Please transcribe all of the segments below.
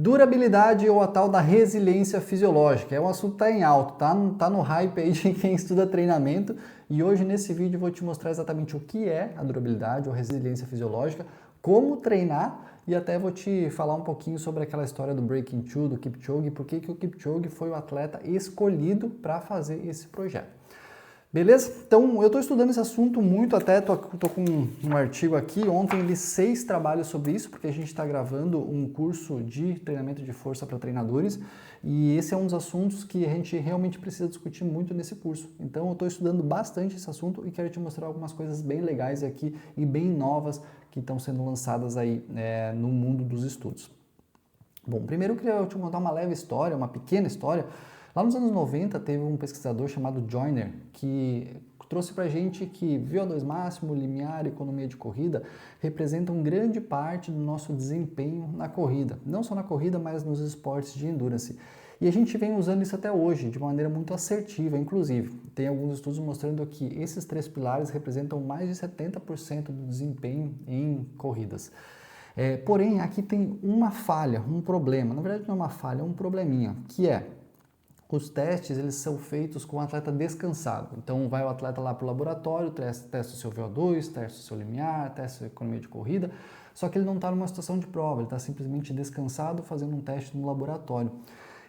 Durabilidade ou a tal da resiliência fisiológica. É um assunto que está em alto, tá no hype aí de quem estuda treinamento. E hoje nesse vídeo eu vou te mostrar exatamente o que é a durabilidade ou resiliência fisiológica, como treinar e até vou te falar um pouquinho sobre aquela história do Breaking Two, do Kipchoge, por que o Kipchoge foi o atleta escolhido para fazer esse projeto. Beleza? Então, eu estou estudando esse assunto muito, até tô com um artigo aqui, ontem li 6 trabalhos sobre isso, porque a gente está gravando um curso de treinamento de força para treinadores, e esse é um dos assuntos que a gente realmente precisa discutir muito nesse curso. Então, eu estou estudando bastante esse assunto e quero te mostrar algumas coisas bem legais aqui e bem novas que estão sendo lançadas aí no mundo dos estudos. Bom, primeiro eu queria te contar uma leve história, uma pequena história. Lá nos anos 90 teve um pesquisador chamado Joyner que trouxe para a gente que VO2 máximo, limiar e economia de corrida representam grande parte do nosso desempenho na corrida. Não só na corrida, mas nos esportes de endurance. E a gente vem usando isso até hoje, de maneira muito assertiva, inclusive. Tem alguns estudos mostrando que esses 3 pilares representam mais de 70% do desempenho em corridas. Porém, aqui tem uma falha, um problema. Na verdade, não é uma falha, é um probleminha, que é os testes eles são feitos com o atleta descansado. Então, vai o atleta lá para o laboratório, testa o seu VO2, testa o seu limiar, testa a sua economia de corrida, só que ele não está numa situação de prova, ele está simplesmente descansado fazendo um teste no laboratório.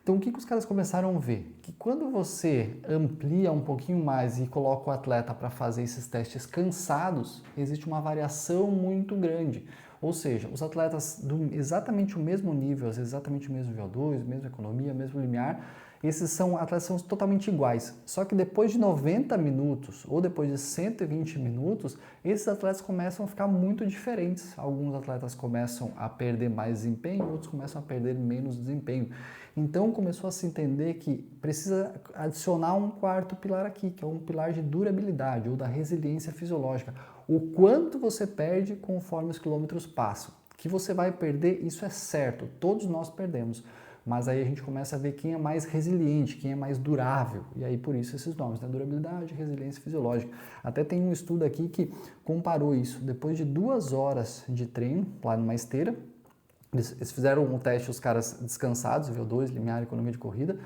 Então, o que os caras começaram a ver? Que quando você amplia um pouquinho mais e coloca o atleta para fazer esses testes cansados, existe uma variação muito grande. Ou seja, os atletas do exatamente o mesmo nível, exatamente o mesmo VO2, mesma economia, mesmo limiar, esses atletas são totalmente iguais. Só que depois de 90 minutos ou depois de 120 minutos, esses atletas começam a ficar muito diferentes. Alguns atletas começam a perder mais desempenho, outros começam a perder menos desempenho. Então começou a se entender que precisa adicionar um quarto pilar aqui, que é um pilar de durabilidade ou da resiliência fisiológica. O quanto você perde conforme os quilômetros passam. Que você vai perder, isso é certo, todos nós perdemos. Mas aí a gente começa a ver quem é mais resiliente, quem é mais durável. E aí por isso esses nomes, né? Durabilidade, resiliência fisiológica. Até tem um estudo aqui que comparou isso. Depois de 2 horas de treino, lá numa esteira, eles fizeram um teste, os caras descansados, VO2, limiar, economia de corrida.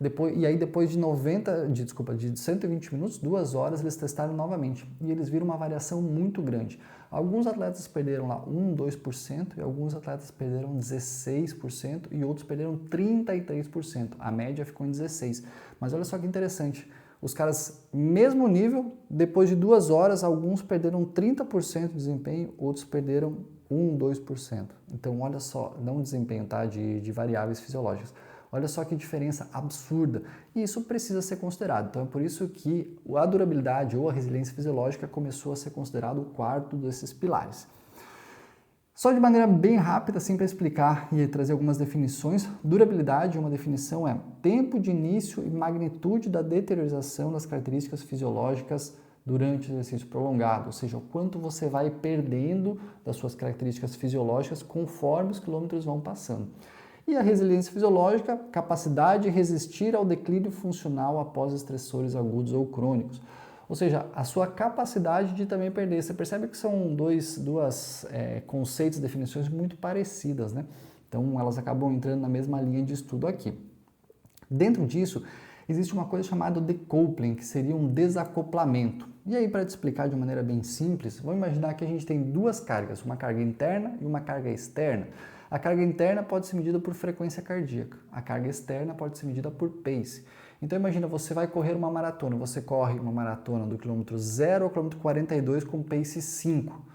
Depois de 120 minutos, 2 horas, eles testaram novamente. E eles viram uma variação muito grande. Alguns atletas perderam lá 1, 2%, e alguns atletas perderam 16%, e outros perderam 33%. A média ficou em 16%. Mas olha só que interessante. Os caras, mesmo nível, depois de 2 horas, alguns perderam 30% de desempenho, outros perderam 1, 2%. Então, olha só, não desempenho, tá? De variáveis fisiológicas. Olha só que diferença absurda. E isso precisa ser considerado. Então, é por isso que a durabilidade ou a resiliência fisiológica começou a ser considerado o quarto desses pilares. Só de maneira bem rápida, assim, para explicar e trazer algumas definições, durabilidade, uma definição é tempo de início e magnitude da deteriorização das características fisiológicas durante o exercício prolongado, ou seja, o quanto você vai perdendo das suas características fisiológicas conforme os quilômetros vão passando. E a resiliência fisiológica, capacidade de resistir ao declínio funcional após estressores agudos ou crônicos. Ou seja, a sua capacidade de também perder. Você percebe que são dois conceitos, definições muito parecidas, né? Então, elas acabam entrando na mesma linha de estudo aqui. Dentro disso, existe uma coisa chamada decoupling, que seria um desacoplamento. E aí, para te explicar de maneira bem simples, vamos imaginar que a gente tem 2 cargas, uma carga interna e uma carga externa. A carga interna pode ser medida por frequência cardíaca, a carga externa pode ser medida por pace. Então imagina, você vai correr uma maratona, você corre uma maratona do quilômetro 0 ao quilômetro 42 com pace 5.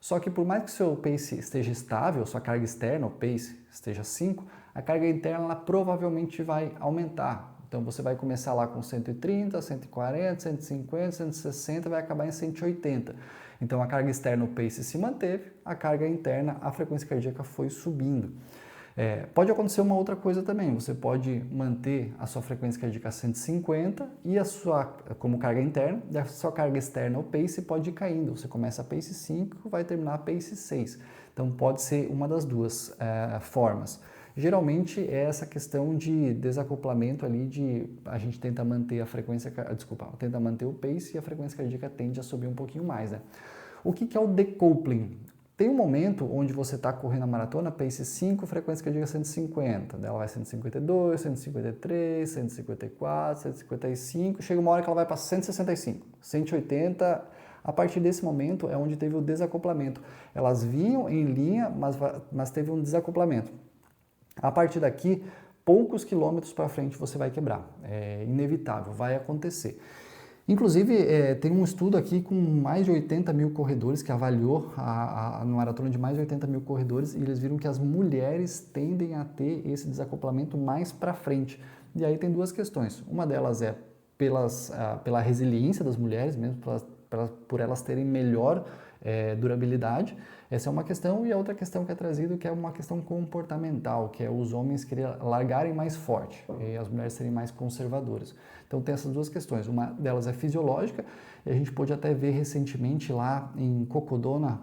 Só que por mais que seu pace esteja estável, sua carga externa, o pace, esteja 5, a carga interna ela provavelmente vai aumentar. Então você vai começar lá com 130, 140, 150, 160, vai acabar em 180. Então a carga externa, o pace se manteve, a carga interna, a frequência cardíaca foi subindo. Pode acontecer uma outra coisa também, você pode manter a sua frequência cardíaca 150 e como carga interna, e a sua carga externa, o pace, pode ir caindo. Você começa a pace 5, vai terminar a pace 6. Então pode ser uma das duas formas. Geralmente é essa questão de desacoplamento ali, a gente tenta manter tenta manter o pace e a frequência cardíaca tende a subir um pouquinho mais, né? O que é o decoupling? Tem um momento onde você está correndo a maratona, pace 5, frequência cardíaca 150, daí ela vai 152, 153, 154, 155, chega uma hora que ela vai para 165, 180, a partir desse momento é onde teve o desacoplamento. Elas vinham em linha, mas teve um desacoplamento. A partir daqui, poucos quilômetros para frente você vai quebrar, é inevitável, vai acontecer. Inclusive, tem um estudo aqui com mais de 80 mil corredores, que avaliou a maratona de mais de 80 mil corredores, e eles viram que as mulheres tendem a ter esse desacoplamento mais para frente. E aí tem duas questões. Uma delas é pela resiliência das mulheres, mesmo por elas terem melhor durabilidade. Essa é uma questão, e a outra questão que é trazida, que é uma questão comportamental, que é os homens querem largarem mais forte e as mulheres serem mais conservadoras. Então tem essas duas questões, uma delas é fisiológica, e a gente pôde até ver recentemente lá em Cocodona,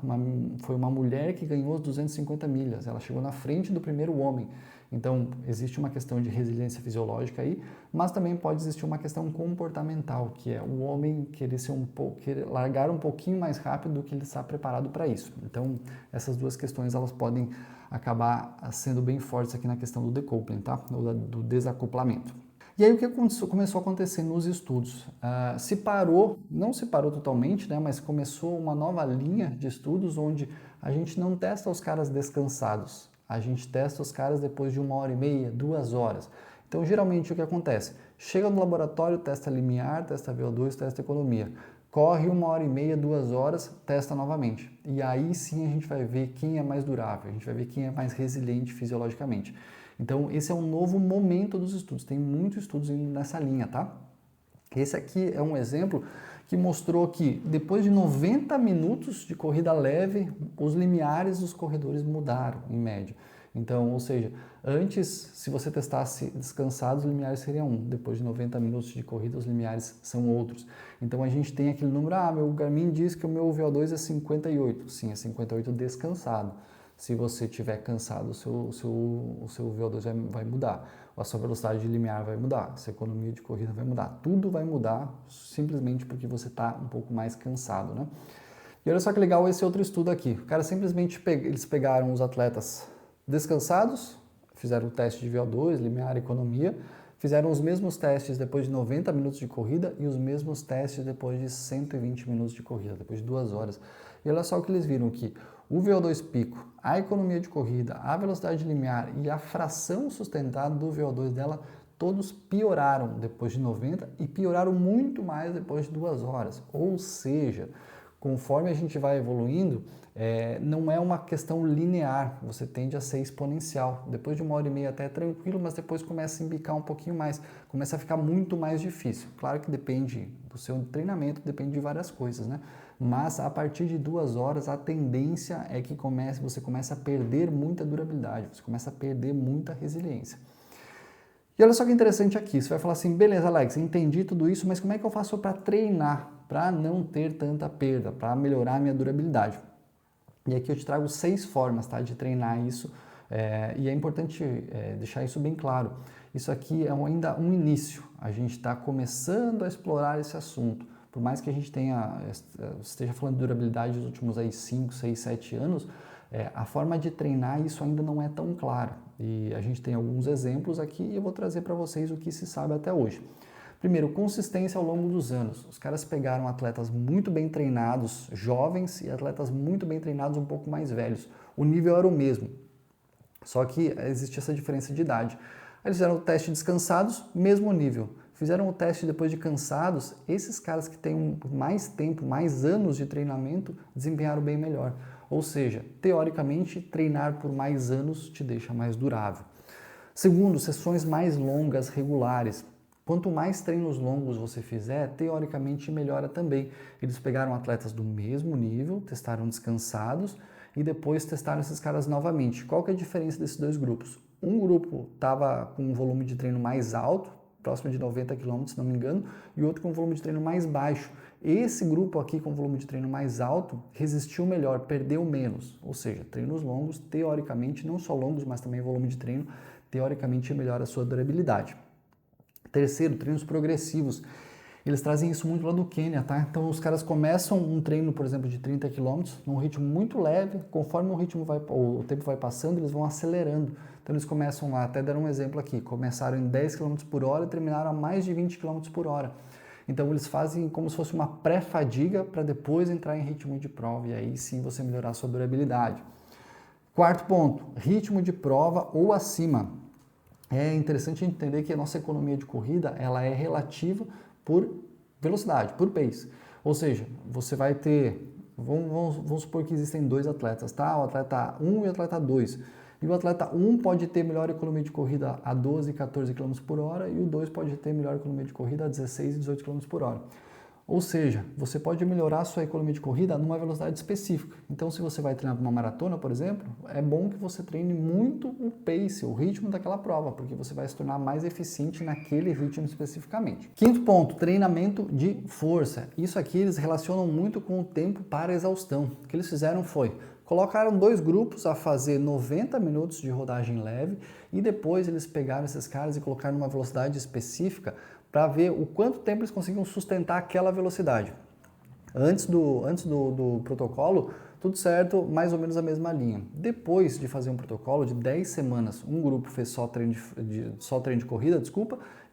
foi uma mulher que ganhou as 250 milhas, ela chegou na frente do primeiro homem. Então existe uma questão de resiliência fisiológica aí, mas também pode existir uma questão comportamental, que é o homem querer largar um pouquinho mais rápido do que ele está preparado para isso. Então essas duas questões elas podem acabar sendo bem fortes aqui na questão do decoupling, tá? Ou do desacoplamento. E aí o que começou a acontecer nos estudos? Não se parou totalmente, né, mas começou uma nova linha de estudos onde a gente não testa os caras descansados, a gente testa os caras depois de 1h30, 2 horas. Então geralmente o que acontece? Chega no laboratório, testa limiar, testa VO2, testa economia. Corre 1h30, 2 horas, testa novamente. E aí sim a gente vai ver quem é mais durável, a gente vai ver quem é mais resiliente fisiologicamente. Então, esse é um novo momento dos estudos, tem muitos estudos indo nessa linha, tá? Esse aqui é um exemplo que mostrou que depois de 90 minutos de corrida leve, os limiares dos corredores mudaram, em média. Então, ou seja, antes, se você testasse descansado, os limiares seriam 1. Depois de 90 minutos de corrida, os limiares são outros. Então, a gente tem aquele número, meu Garmin diz que o meu VO2 é 58. Sim, é 58 descansado. Se você estiver cansado, o seu VO2 vai mudar, a sua velocidade de limiar vai mudar, a sua economia de corrida vai mudar, tudo vai mudar simplesmente porque você está um pouco mais cansado, né? E olha só que legal esse outro estudo aqui, o cara simplesmente eles pegaram os atletas descansados, fizeram o teste de VO2, limiar, economia, fizeram os mesmos testes depois de 90 minutos de corrida e os mesmos testes depois de 120 minutos de corrida, depois de 2 horas. E olha só o que eles viram aqui. O VO2 pico, a economia de corrida, a velocidade limiar e a fração sustentada do VO2 dela, todos pioraram depois de 90 e pioraram muito mais depois de 2 horas. Ou seja, conforme a gente vai evoluindo, não é uma questão linear, você tende a ser exponencial. Depois de 1h30 até é tranquilo, mas depois começa a embicar um pouquinho mais, começa a ficar muito mais difícil. Claro que depende do seu treinamento, depende de várias coisas, né? Mas a partir de 2 horas a tendência é que você começa a perder muita durabilidade, você começa a perder muita resiliência. E olha só que interessante aqui, você vai falar assim, beleza Alex, entendi tudo isso, mas como é que eu faço para treinar, para não ter tanta perda, para melhorar a minha durabilidade? E aqui eu te trago 6 formas, tá, de treinar isso, e é importante deixar isso bem claro. Isso aqui é ainda um início, a gente está começando a explorar esse assunto. Por mais que a gente esteja falando de durabilidade nos últimos 5, 6, 7 anos, a forma de treinar isso ainda não é tão clara. E a gente tem alguns exemplos aqui e eu vou trazer para vocês o que se sabe até hoje. Primeiro, consistência ao longo dos anos. Os caras pegaram atletas muito bem treinados, jovens, e atletas muito bem treinados um pouco mais velhos. O nível era o mesmo, só que existe essa diferença de idade. Aí eles fizeram o teste descansados, mesmo nível. Fizeram o teste depois de cansados, esses caras que têm mais tempo, mais anos de treinamento, desempenharam bem melhor. Ou seja, teoricamente, treinar por mais anos te deixa mais durável. Segundo, sessões mais longas, regulares. Quanto mais treinos longos você fizer, teoricamente melhora também. Eles pegaram atletas do mesmo nível, testaram descansados e depois testaram esses caras novamente. Qual que é a diferença desses dois grupos? Um grupo estava com um volume de treino mais alto, próximo de 90 km, se não me engano, e outro com um volume de treino mais baixo. Esse grupo aqui com volume de treino mais alto resistiu melhor, perdeu menos. Ou seja, treinos longos, teoricamente, não só longos, mas também volume de treino, teoricamente melhora a sua durabilidade. Terceiro, treinos progressivos. Eles trazem isso muito lá do Quênia, tá? Então os caras começam um treino, por exemplo, de 30 quilômetros, num ritmo muito leve, conforme o tempo vai passando, eles vão acelerando. Então eles começam lá, até dar um exemplo aqui, começaram em 10 km por hora e terminaram a mais de 20 km por hora. Então eles fazem como se fosse uma pré-fadiga para depois entrar em ritmo de prova e aí sim você melhorar a sua durabilidade. Quarto ponto, ritmo de prova ou acima. É interessante entender que a nossa economia de corrida ela é relativa por velocidade, por pace. Ou seja, você vai ter, vamos supor que existem dois atletas, tá? O atleta 1 e o atleta 2. E o atleta 1 pode ter melhor economia de corrida a 12 e 14 km por hora e o 2 pode ter melhor economia de corrida a 16 e 18 km por hora. Ou seja, você pode melhorar a sua economia de corrida numa velocidade específica. Então, se você vai treinar para uma maratona, por exemplo, é bom que você treine muito o pace, o ritmo daquela prova, porque você vai se tornar mais eficiente naquele ritmo especificamente. Quinto ponto, treinamento de força. Isso aqui eles relacionam muito com o tempo para exaustão. O que eles fizeram foi, colocaram dois grupos a fazer 90 minutos de rodagem leve e depois eles pegaram esses caras e colocaram numa velocidade específica para ver o quanto tempo eles conseguiam sustentar aquela velocidade. Antes do protocolo, tudo certo, mais ou menos a mesma linha. Depois de fazer um protocolo de 10 semanas, um grupo fez só treino de corrida,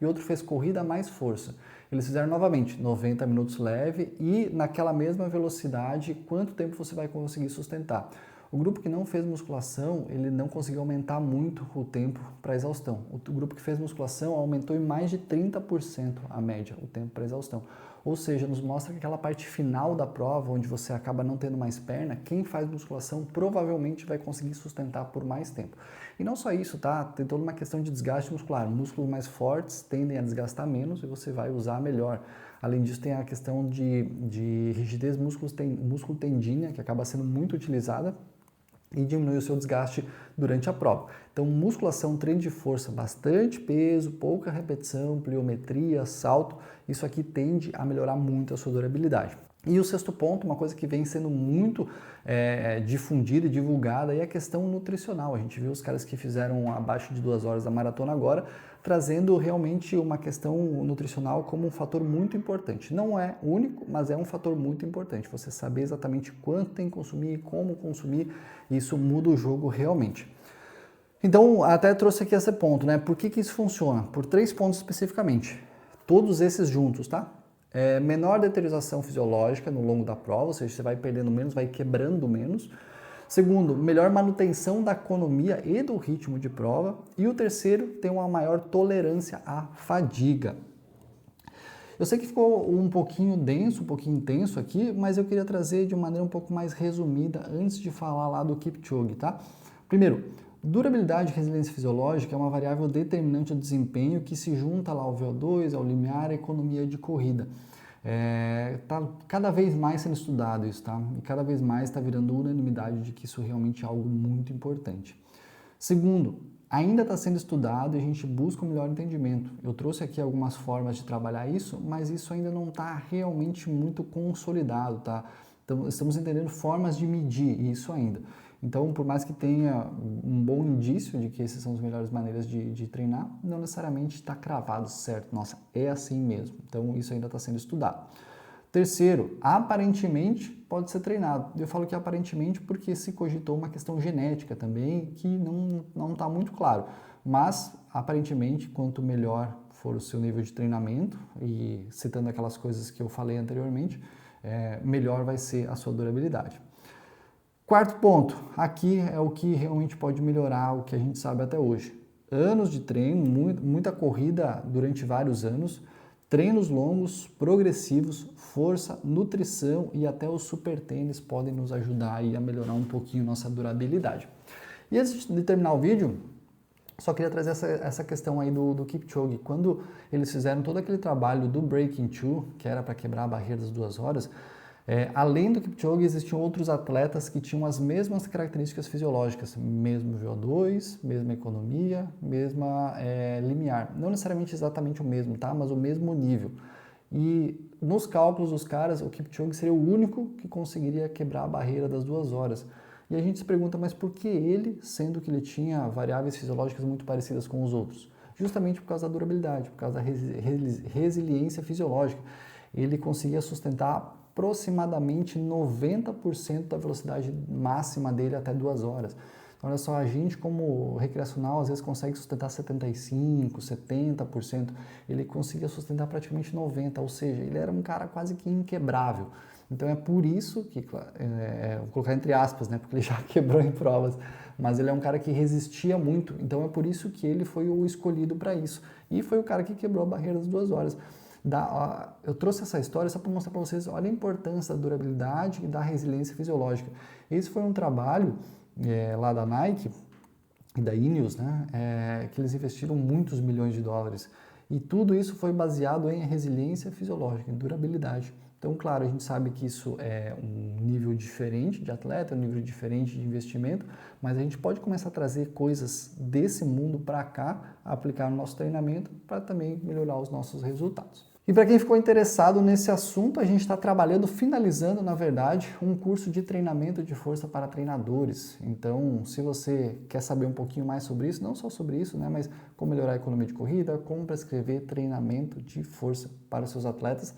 e outro fez corrida mais força. Eles fizeram novamente 90 minutos leve e naquela mesma velocidade, quanto tempo você vai conseguir sustentar. O grupo que não fez musculação, ele não conseguiu aumentar muito o tempo para exaustão. O grupo que fez musculação aumentou em mais de 30% a média, o tempo para exaustão. Ou seja, nos mostra que aquela parte final da prova, onde você acaba não tendo mais perna, quem faz musculação provavelmente vai conseguir sustentar por mais tempo. E não só isso, tá? Tem toda uma questão de desgaste muscular. Músculos mais fortes tendem a desgastar menos e você vai usar melhor. Além disso, tem a questão de rigidez músculo tendínea, que acaba sendo muito utilizada e diminui o seu desgaste durante a prova. Então, musculação, treino de força, bastante peso, pouca repetição, pliometria, salto, isso aqui tende a melhorar muito a sua durabilidade. E o sexto ponto, uma coisa que vem sendo muito difundida e divulgada, é a questão nutricional. A gente viu os caras que fizeram abaixo de 2 horas da maratona agora, trazendo realmente uma questão nutricional como um fator muito importante. Não é único, mas é um fator muito importante. Você saber exatamente quanto tem que consumir, como consumir, isso muda o jogo realmente. Então, até trouxe aqui esse ponto, né? Por que isso funciona? Por 3 pontos especificamente. Todos esses juntos, tá? Menor deteriorização fisiológica no longo da prova, ou seja, você vai perdendo menos, vai quebrando menos. Segundo, melhor manutenção da economia e do ritmo de prova. E o terceiro, tem uma maior tolerância à fadiga. Eu sei que ficou um pouquinho denso, um pouquinho intenso aqui, mas eu queria trazer de maneira um pouco mais resumida antes de falar lá do Kipchoge, tá? Primeiro, durabilidade e resiliência fisiológica é uma variável determinante do desempenho que se junta lá ao VO2, ao limiar e à economia de corrida. Tá cada vez mais sendo estudado isso, tá? E cada vez mais está virando unanimidade de que isso realmente é algo muito importante. Segundo, ainda está sendo estudado e a gente busca um melhor entendimento. Eu trouxe aqui algumas formas de trabalhar isso, mas isso ainda não está realmente muito consolidado, tá? Então, estamos entendendo formas de medir isso ainda. Então, por mais que tenha um bom indício de que essas são as melhores maneiras de treinar, não necessariamente está cravado certo. Nossa, é assim mesmo. Então, isso ainda está sendo estudado. Terceiro, aparentemente pode ser treinado. Eu falo que aparentemente porque se cogitou uma questão genética também, que não está muito claro. Mas, aparentemente, quanto melhor for o seu nível de treinamento, e citando aquelas coisas que eu falei anteriormente, melhor vai ser a sua durabilidade. Quarto ponto, aqui é o que realmente pode melhorar o que a gente sabe até hoje. Anos de treino, muita corrida durante vários anos, treinos longos, progressivos, força, nutrição e até os super tênis podem nos ajudar aí a melhorar um pouquinho nossa durabilidade. E antes de terminar o vídeo, só queria trazer essa questão aí do Kipchoge. Quando eles fizeram todo aquele trabalho do Breaking Two, que era para quebrar a barreira das 2 horas, além do Kipchoge, existiam outros atletas que tinham as mesmas características fisiológicas, mesmo VO2, mesma economia, mesma limiar. Não necessariamente exatamente o mesmo, tá? Mas o mesmo nível. E nos cálculos dos caras, o Kipchoge seria o único que conseguiria quebrar a barreira das 2 horas. E a gente se pergunta, mas por que ele, sendo que ele tinha variáveis fisiológicas muito parecidas com os outros? justamente por causa da durabilidade, por causa da resiliência fisiológica. Ele conseguia sustentar aproximadamente 90% da velocidade máxima dele até 2 horas. Então, olha só, a gente como recreacional às vezes consegue sustentar 75%, 70%, ele conseguia sustentar praticamente 90%, ou seja, ele era um cara quase que inquebrável. Então é por isso que, vou colocar entre aspas, né, porque ele já quebrou em provas, mas ele é um cara que resistia muito, então é por isso que ele foi o escolhido para isso. E foi o cara que quebrou a barreira das 2 horas. Eu trouxe essa história só para mostrar para vocês, olha a importância da durabilidade e da resiliência fisiológica. Esse foi um trabalho lá da Nike e da Ineos, né, que eles investiram muitos milhões de dólares. E tudo isso foi baseado em resiliência fisiológica, em durabilidade. Então, claro, a gente sabe que isso é um nível diferente de atleta, um nível diferente de investimento, mas a gente pode começar a trazer coisas desse mundo para cá, aplicar no nosso treinamento para também melhorar os nossos resultados. E para quem ficou interessado nesse assunto, a gente está trabalhando, finalizando, na verdade, um curso de treinamento de força para treinadores. Então, se você quer saber um pouquinho mais sobre isso, não só sobre isso, né, mas como melhorar a economia de corrida, como prescrever treinamento de força para os seus atletas,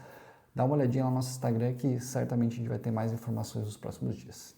dá uma olhadinha lá no nosso Instagram que certamente a gente vai ter mais informações nos próximos dias.